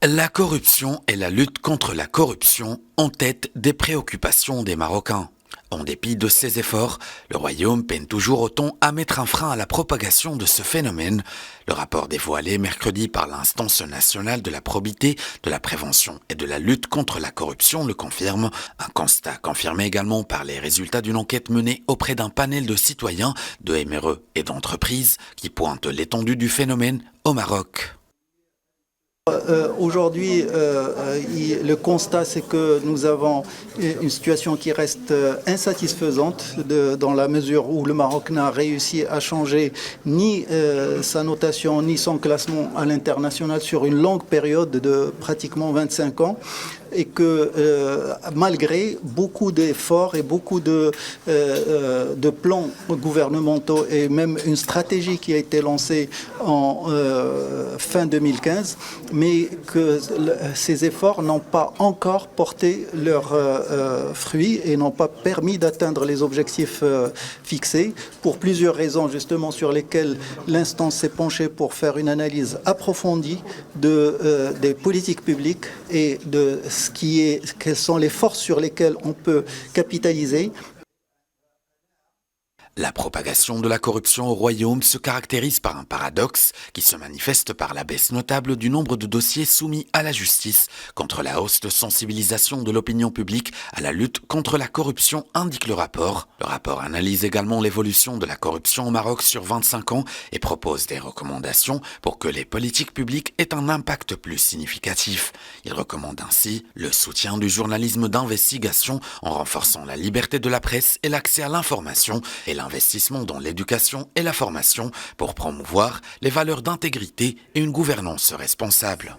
La corruption et la lutte contre la corruption en tête des préoccupations des Marocains. En dépit de ces efforts, le Royaume peine toujours autant à mettre un frein à la propagation de ce phénomène. Le rapport dévoilé mercredi par l'Instance nationale de la probité, de la prévention et de la lutte contre la corruption le confirme. Un constat confirmé également par les résultats d'une enquête menée auprès d'un panel de citoyens, de MRE et d'entreprises qui pointent l'étendue du phénomène au Maroc. Aujourd'hui, le constat, c'est que nous avons une situation qui reste insatisfaisante dans la mesure où le Maroc n'a réussi à changer ni sa notation ni son classement à l'international sur une longue période de pratiquement 25 ans. Et que malgré beaucoup d'efforts et beaucoup de plans gouvernementaux et même une stratégie qui a été lancée en fin 2015, mais que ces efforts n'ont pas encore porté leurs fruits et n'ont pas permis d'atteindre les objectifs fixés pour plusieurs raisons justement sur lesquelles l'instance s'est penchée pour faire une analyse approfondie des politiques publiques et de quelles sont les forces sur lesquelles on peut capitaliser. La propagation de la corruption au Royaume se caractérise par un paradoxe qui se manifeste par la baisse notable du nombre de dossiers soumis à la justice contre la hausse de sensibilisation de l'opinion publique à la lutte contre la corruption, indique le rapport. Le rapport analyse également l'évolution de la corruption au Maroc sur 25 ans et propose des recommandations pour que les politiques publiques aient un impact plus significatif. Il recommande ainsi le soutien du journalisme d'investigation en renforçant la liberté de la presse et l'accès à l'information et l'investissement dans l'éducation et la formation pour promouvoir les valeurs d'intégrité et une gouvernance responsable.